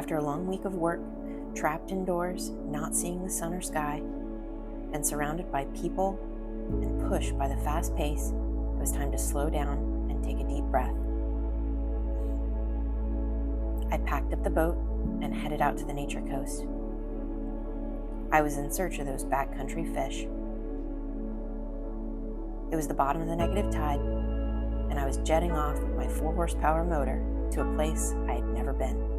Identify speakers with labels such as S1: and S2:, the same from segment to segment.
S1: After a long week of work, trapped indoors, not seeing the sun or sky, and surrounded by people and pushed by the fast pace, it was time to slow down and take a deep breath. I packed up the boat and headed out to the nature coast. I was in search of those backcountry fish. It was the bottom of the negative tide, and I was jetting off with my 4-horsepower motor to a place I had never been.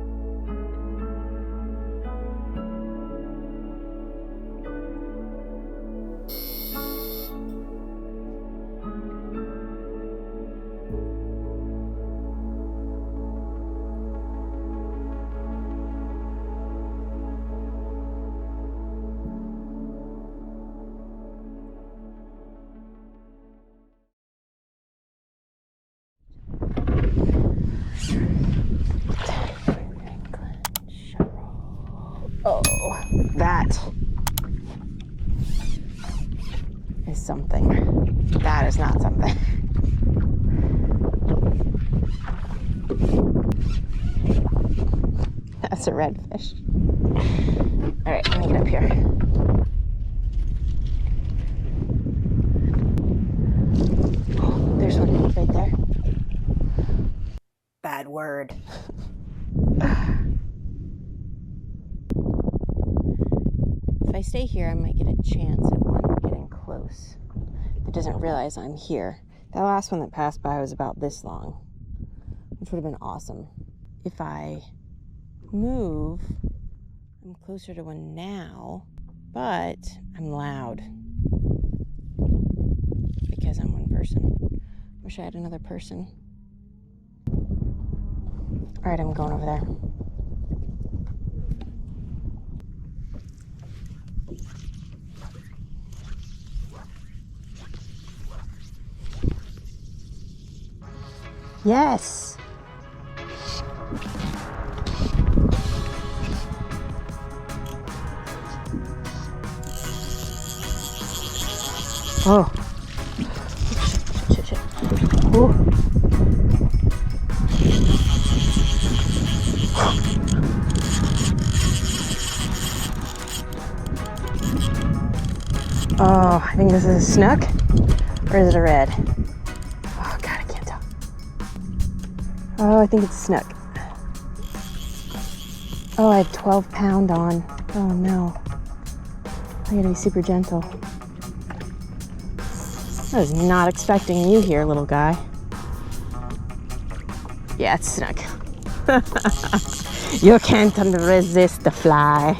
S1: Oh, that is something. That is not something. That's a redfish. All right, let me get up here. Oh, there's one right there. Bad word. If I stay here, I might get a chance at one getting close. It doesn't realize I'm here. That last one that passed by was about this long, which would have been awesome. If I move, I'm closer to one now, but I'm loud because I'm one person. Wish I had another person. All right, I'm going over there. Yes. Oh. Shit. Oh. Oh, I think this is a snook, or is it a red? Oh God, I can't tell. Oh, I think it's a snook. Oh, I had 12-pound on. Oh no. I gotta be super gentle. I was not expecting you here, little guy. Yeah, it's a snook. You can't resist the fly.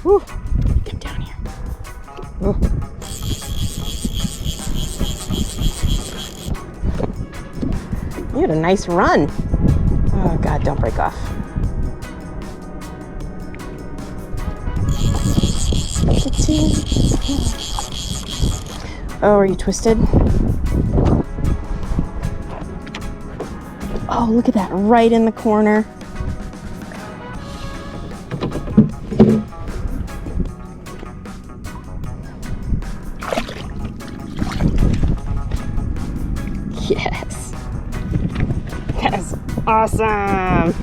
S1: Woo. Get down here. Woo. You had a nice run. Oh God, don't break off. Oh, are you twisted? Oh, look at that, right in the corner. Yes. That's awesome.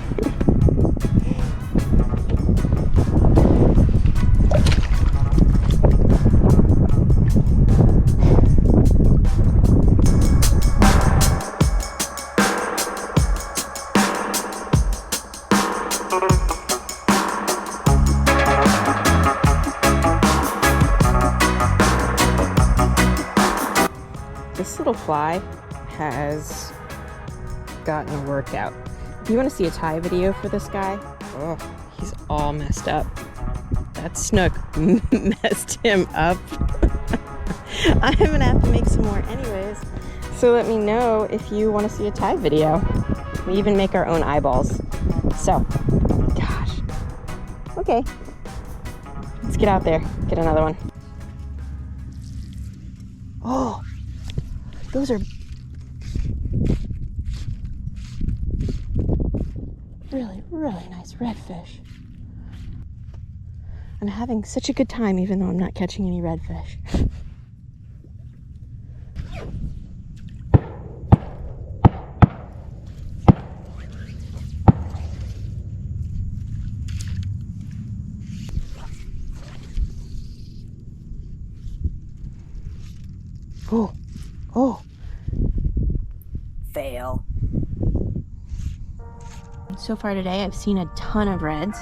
S1: This little fly has gotten a workout. If you want to see a Thai video for this guy, oh, he's all messed up. That snook messed him up. I'm gonna have to make some more anyways. So let me know if you want to see a Thai video. We even make our own eyeballs. So, gosh. Okay. Let's get out there, get another one. Oh, those are really, really nice redfish. I'm having such a good time even though I'm not catching any redfish. Oh, oh.
S2: Fail.
S1: So far today, I've seen a ton of reds,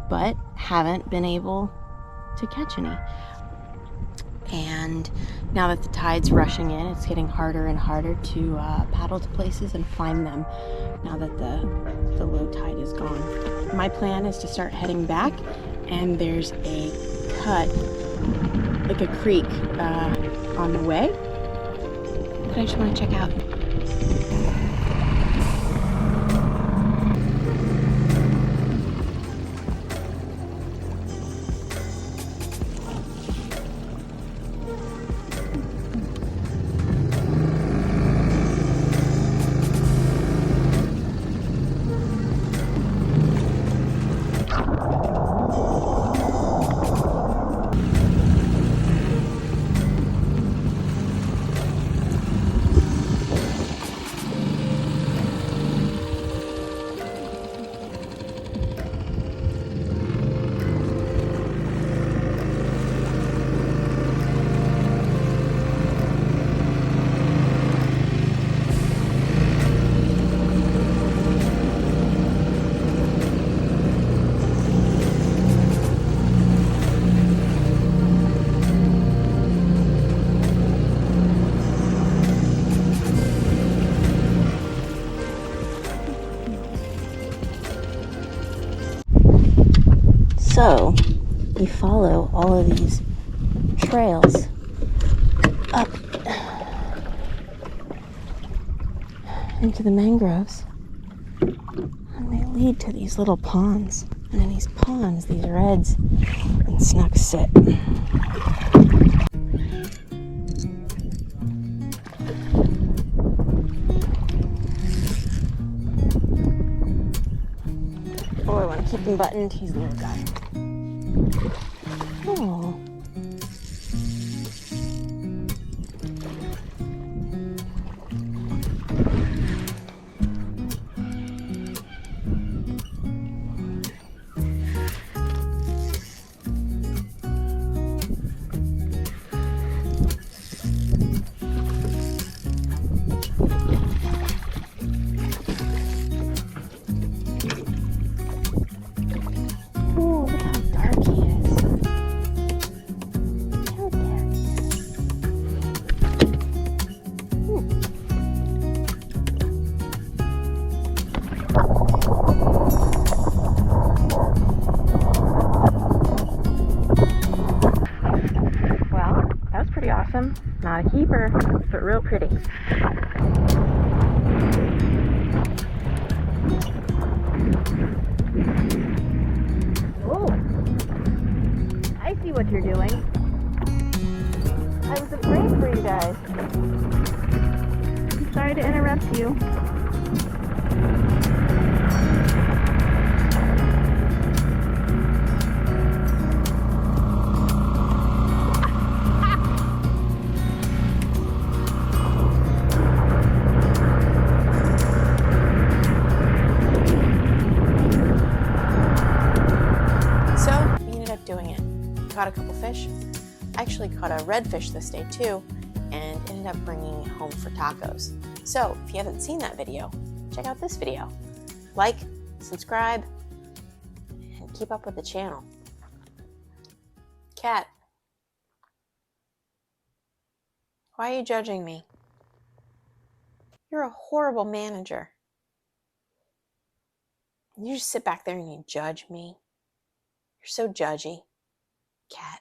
S1: but haven't been able to catch any. And now that the tide's rushing in, it's getting harder and harder to paddle to places and find them now that the low tide is gone. My plan is to start heading back, and there's a cut, like a creek, on the way that I just want to check out. So, you follow all of these trails up into the mangroves, and they lead to these little ponds. And in these ponds, these reds and snooks sit. Oh, I want to keep him buttoned. He's a little guy. Oh. Awesome. Not a keeper, but real pretty. Oh, I see what you're doing. I was afraid for you guys. I'm sorry to interrupt you. Doing it. Caught a couple fish. I actually caught a redfish this day too, and ended up bringing it home for tacos. So if you haven't seen that video, check out this video. Like, subscribe, and keep up with the channel. Cat, why are you judging me? You're a horrible manager. You just sit back there and you judge me. You're so judgy, Cat.